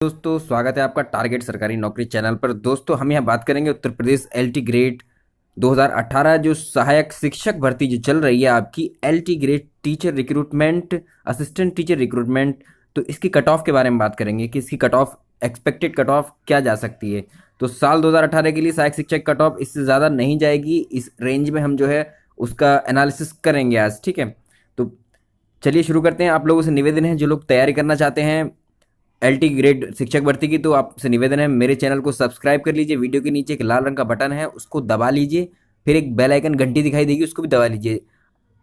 दोस्तों स्वागत है आपका टारगेट सरकारी नौकरी चैनल पर। दोस्तों हम यहाँ बात करेंगे उत्तर प्रदेश एलटी ग्रेड 2018 जो सहायक शिक्षक भर्ती जो चल रही है आपकी LT grade teacher recruitment, assistant teacher recruitment. तो इसकी कट ऑफ के बारे में बात करेंगे कि इसकी cut off expected cut off क्या जा सकती है। तो साल 2018 के लिए सहायक शिक्षक कट ऑफ इससे ज़्यादा नहीं जाएगी, इस रेंज में हम जो है उसका एनालिसिस करेंगे आज। ठीक है, तो चलिए शुरू करते हैं। आप लोगों से निवेदन है, जो लोग तैयारी करना चाहते हैं एलटी ग्रेड शिक्षक भर्ती की, तो आपसे निवेदन है मेरे चैनल को सब्सक्राइब कर लीजिए। वीडियो के नीचे एक लाल रंग का बटन है उसको दबा लीजिए, फिर एक बेल आइकन घंटी दिखाई देगी उसको भी दबा लीजिए।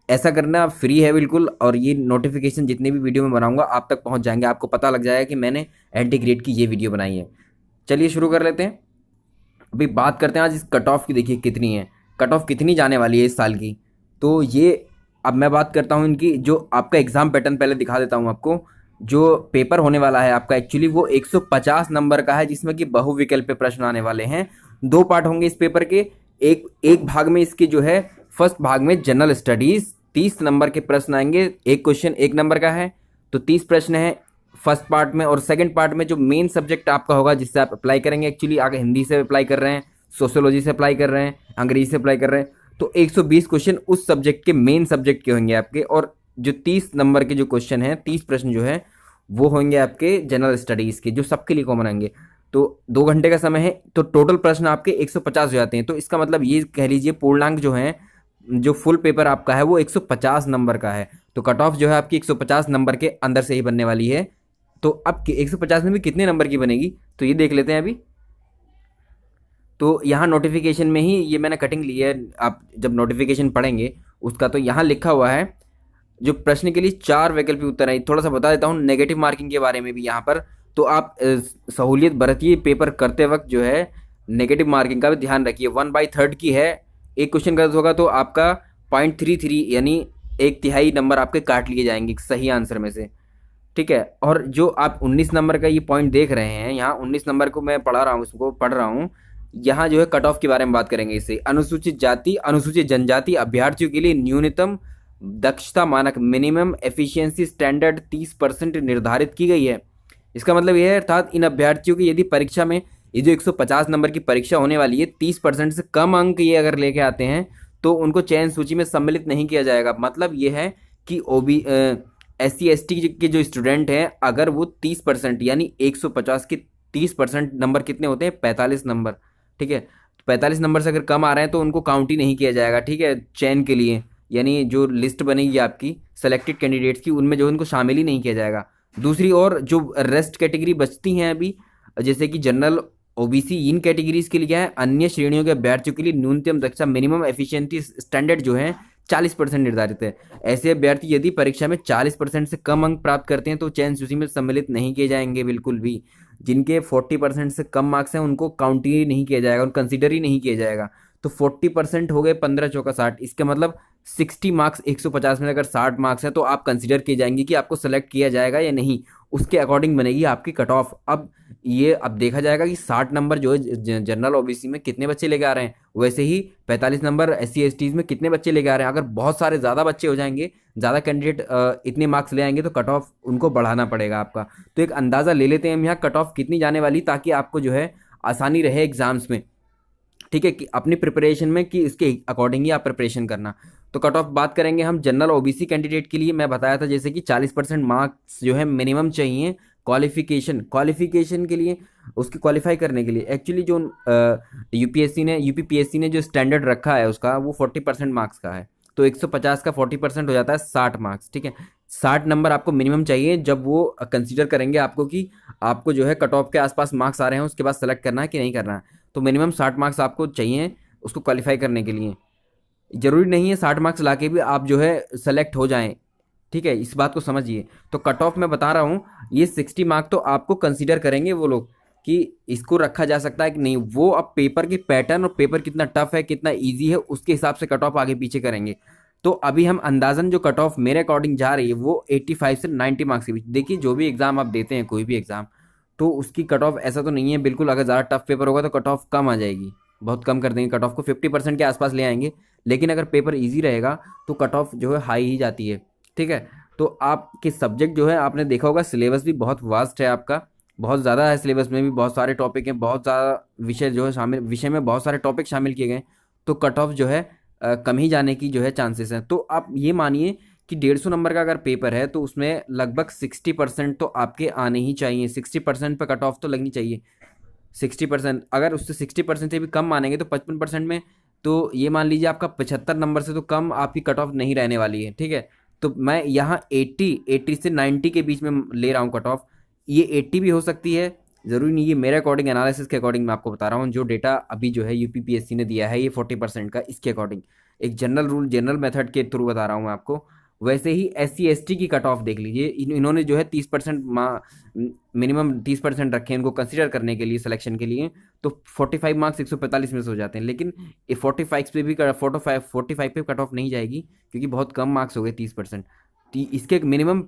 ऐसा करना फ्री है बिल्कुल, और ये नोटिफिकेशन जितने भी वीडियो में बनाऊंगा आप तक पहुंच जाएंगे, आपको पता लग जाएगा कि मैंने एलटी ग्रेड की ये वीडियो बनाई है। चलिए शुरू कर लेते हैं। अभी बात करते हैं आज इस कट ऑफ की। देखिए कितनी है कट ऑफ, कितनी जाने वाली है इस साल की। तो ये अब मैं बात करता हूँ इनकी, जो आपका एग्जाम पैटर्न पहले दिखा देता हूँ आपको। जो पेपर होने वाला है आपका एक्चुअली वो 150 नंबर का है, जिसमें कि बहुविकल्पीय प्रश्न आने वाले हैं। दो पार्ट होंगे इस पेपर के। एक भाग में इसके जो है फर्स्ट भाग में जनरल स्टडीज 30 नंबर के प्रश्न आएंगे। एक क्वेश्चन 1 नंबर का है, तो 30 प्रश्न है फर्स्ट पार्ट में। और सेकंड पार्ट में जो मेन सब्जेक्ट आपका होगा जिससे आप अप्लाई करेंगे, एक्चुअली आगे हिंदी से अप्लाई कर रहे हैं, सोशियोलॉजी से अप्लाई कर रहे हैं, अंग्रेजी से अप्लाई कर रहे हैं, तो 120 क्वेश्चन उस सब्जेक्ट के मेन सब्जेक्ट के होंगे आपके। और जो 30 नंबर के जो क्वेश्चन हैं, 30 प्रश्न जो है वो होंगे आपके जनरल स्टडीज़ के, जो सबके लिए कॉमन आएंगे। तो 2 घंटे का समय है, तो टोटल प्रश्न आपके 150 हो जाते हैं। तो इसका मतलब ये कह लीजिए पूर्णांक जो है, जो फुल पेपर आपका है वो 150 नंबर का है। तो कट ऑफ जो है आपकी 150 नंबर के अंदर से ही बनने वाली है। तो अब 150 में भी कितने नंबर की बनेगी तो ये देख लेते हैं अभी। तो यहाँ नोटिफिकेशन में ही ये मैंने कटिंग ली है, आप जब नोटिफिकेशन पढ़ेंगे उसका, तो यहाँ लिखा हुआ है जो प्रश्न के लिए 4 वैकल्पिक उत्तर है। थोड़ा सा बता देता हूँ नेगेटिव मार्किंग के बारे में भी यहाँ पर। तो आप सहूलियत बरतिए पेपर करते वक्त, जो है नेगेटिव मार्किंग का भी ध्यान रखिए। 1/3 की है, एक क्वेश्चन गलत होगा तो आपका 0.33 यानी 1/3 नंबर आपके काट लिए जाएंगे सही आंसर में से। ठीक है, और जो आप 19 नंबर का ये पॉइंट देख रहे हैं, यहाँ 19 नंबर को मैं पढ़ा रहा हूँ, उसको पढ़ रहा हूँ। यहाँ जो है कट ऑफ के बारे में बात करेंगे। इससे अनुसूचित जाति अनुसूचित जनजाति अभ्यर्थियों के लिए न्यूनतम दक्षता मानक मिनिमम एफिशिएंसी स्टैंडर्ड 30% निर्धारित की गई है। इसका मतलब यह है, अर्थात इन अभ्यर्थियों की यदि परीक्षा में ये जो 150 नंबर की परीक्षा होने वाली है, 30% से कम अंक ये अगर लेके आते हैं तो उनको चयन सूची में सम्मिलित नहीं किया जाएगा। मतलब ये है कि SC/ST के जो स्टूडेंट हैं, अगर वो 30% यानी 150 के 30% नंबर कितने होते हैं, 45 नंबर। ठीक है, तो 45 नंबर से अगर कम आ रहे हैं तो उनको काउंट ही नहीं किया जाएगा। ठीक है, चयन के लिए, यानी जो लिस्ट बनेगी आपकी सेलेक्टेड कैंडिडेट्स की, उनमें जो उनको शामिल ही नहीं किया जाएगा। दूसरी ओर जो रेस्ट कैटेगरी बचती हैं अभी, जैसे कि जनरल, ओबीसी, इन कैटेगरीज के लिए क्या है, अन्य श्रेणियों के अभ्यर्थियों के लिए न्यूनतम दक्षता मिनिमम एफिशिएंसी स्टैंडर्ड जो है 40% निर्धारित है। ऐसे अभ्यर्थी यदि परीक्षा में 40% से कम अंक प्राप्त करते हैं तो चयन सूची में सम्मिलित नहीं किए जाएंगे बिल्कुल भी। जिनके 40% से कम मार्क्स हैं उनको काउंट ही नहीं किया जाएगा, उनको कंसिडर ही नहीं किया जाएगा। तो 40% हो गए 15 चौका 60, इसके मतलब 60 मार्क्स 150 में अगर 60 मार्क्स हैं तो आप कंसिडर किए जाएंगे कि आपको सेलेक्ट किया जाएगा या नहीं, उसके अकॉर्डिंग बनेगी आपकी कट ऑफ। अब देखा जाएगा कि 60 नंबर जो है जनरल ओबीसी में कितने बच्चे लेके आ रहे हैं, वैसे ही 45 नंबर SC/ST में कितने बच्चे लेके आ रहे हैं। अगर बहुत सारे ज़्यादा बच्चे हो जाएंगे, ज़्यादा कैंडिडेट इतने मार्क्स ले आएंगे तो कट ऑफ उनको बढ़ाना पड़ेगा आपका। तो एक अंदाज़ा ले लेते हैं हम यहाँ कट ऑफ कितनी जाने वाली, ताकि आपको जो है आसानी रहे एग्जाम्स में। ठीक है, कि अपनी प्रिपरेशन में कि इसके अकॉर्डिंग ही आप प्रिपरेशन करना। तो कट ऑफ बात करेंगे हम जनरल ओबीसी कैंडिडेट के लिए। मैं बताया था जैसे कि 40% मार्क्स जो है मिनिमम चाहिए क्वालिफिकेशन के लिए, उसकी क्वालिफाई करने के लिए। एक्चुअली जो यूपीपीएससी ने जो स्टैंडर्ड रखा है उसका, वो 40% मार्क्स का है। तो 150 का 40% हो जाता है 60 मार्क्स। ठीक है, 60 नंबर आपको मिनिमम चाहिए जब वो कंसीडर करेंगे आपको कि आपको जो है कट ऑफ के आसपास मार्क्स आ रहे हैं, उसके बाद सेलेक्ट करना है कि नहीं करना है। तो मिनिमम 60 मार्क्स आपको चाहिए उसको क्वालिफाई करने के लिए। ज़रूरी नहीं है 60 मार्क्स लाके भी आप जो है सेलेक्ट हो जाएं। ठीक है, इस बात को समझिए। तो कट ऑफ मैं बता रहा हूँ, ये 60 मार्क तो आपको कंसीडर करेंगे वो लोग कि इसको रखा जा सकता है कि नहीं। वो अब पेपर के पैटर्न और पेपर कितना टफ है कितना ईजी है उसके हिसाब से कट ऑफ आगे पीछे करेंगे। तो अभी हम अंदाजन जो कट ऑफ मेरे अकॉर्डिंग जा रही है वो 85 से 90 मार्क्स के बीच। देखिए जो भी एग्ज़ाम आप देते हैं, कोई भी एग्ज़ाम, तो उसकी कट ऑफ ऐसा तो नहीं है बिल्कुल अगर ज़्यादा टफ पेपर होगा तो कट ऑफ कम आ जाएगी, बहुत कम कर देंगे कट ऑफ को, 50% के आसपास ले आएंगे। लेकिन अगर पेपर ईजी रहेगा तो कट ऑफ जो है हाई ही जाती है। ठीक है, तो आपके सब्जेक्ट जो है आपने देखा होगा सिलेबस भी बहुत वास्ट है आपका, बहुत ज़्यादा है, सिलेबस में भी बहुत सारे टॉपिक हैं, बहुत ज़्यादा विषय जो है शामिल, विषय में बहुत सारे टॉपिक शामिल किए गए, तो कट ऑफ जो है कम ही जाने की जो है चांसेस हैं। तो आप ये मानिए कि 150 नंबर का अगर पेपर है तो उसमें लगभग 60% तो आपके आने ही चाहिए, 60% पे कट ऑफ तो लगनी चाहिए। 60%, अगर उससे 60% से भी कम मानेंगे तो 55% में, तो ये मान लीजिए आपका 75 नंबर से तो कम आपकी कट ऑफ नहीं रहने वाली है, ठीक है। तो मैं यहाँ 80 से 90 के बीच में ले रहा हूँ कट ऑफ। ये 80 भी हो सकती है, ज़रूरी नहीं। ये मेरे अकॉर्डिंग, एनालिसिस के अकॉर्डिंग मैं आपको बता रहा हूँ, जो डेटा अभी जो है यूपीपीएससी ने दिया है ये 40% का, इसके अकॉर्डिंग एक जनरल रूल, जनरल मेथड के थ्रू बता रहा हूँ मैं आपको। वैसे ही SC ST की कट ऑफ देख लीजिए, इन्होंने जो है 30%, मिनिमम 30% रखे हैं इनको कंसिडर करने के लिए, सिलेक्शन के लिए। तो 45 मार्क्स 145 में से हो जाते हैं, लेकिन ये 45 पे भी 45 पे कट ऑफ नहीं जाएगी, क्योंकि बहुत कम मार्क्स हो गए 30%। इसके मिनिमम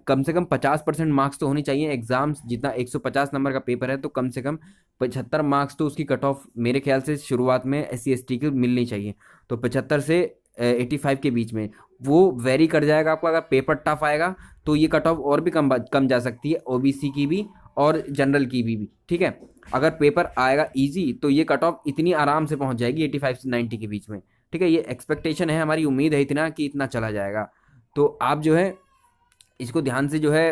कम से कम 50% मार्क्स तो होनी चाहिए। एग्जाम्स जितना 150 नंबर का पेपर है तो कम से कम 75 मार्क्स तो उसकी कट ऑफ मेरे ख्याल से शुरुआत में SC ST की मिलनी चाहिए। तो 75 से 85 के बीच में वो वेरी कर जाएगा आपका। अगर पेपर टफ आएगा तो ये कट ऑफ और भी कम कम जा सकती है, OBC की भी और जनरल की भी, ठीक है। अगर पेपर आएगा इजी तो ये कट ऑफ इतनी आराम से पहुंच जाएगी 85 से 90 के बीच में, ठीक है। ये एक्सपेक्टेशन है, हमारी उम्मीद है इतना कि इतना चला जाएगा। तो आप जो है इसको ध्यान से जो है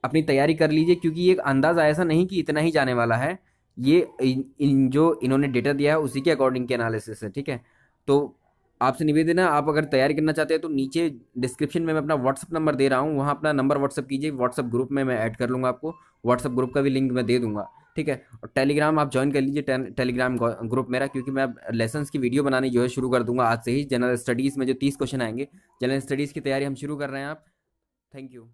अपनी तैयारी कर लीजिए, क्योंकि ये एक अंदाज़ा ऐसा नहीं कि इतना ही जाने वाला है। ये इन जो इन्होंने डेटा दिया है उसी के अकॉर्डिंग के एनालिसिस है, ठीक है। तो आपसे निवेदन है, आप अगर तैयारी करना चाहते हैं तो नीचे डिस्क्रिप्शन में मैं अपना व्हाट्सअप नंबर दे रहा हूँ, वहाँ अपना नंबर व्हाट्सअप कीजिए। व्हाट्सअप ग्रुप में मैं ऐड कर लूँगा आपको, व्हाट्सअप ग्रुप का भी लिंक मैं दे दूँगा, ठीक है। और टेलीग्राम आप ज्वाइन कर लीजिए, टेलीग्राम ग्रुप मेरा, क्योंकि मैं लेसन्स की वीडियो बनानी जो है शुरू कर दूंगा आज से ही। जनरल स्टडीज़ में जो 30 क्वेश्चन आएंगे, जनरल स्टडीज़ की तैयारी हम शुरू कर रहे हैं आप। Thank you.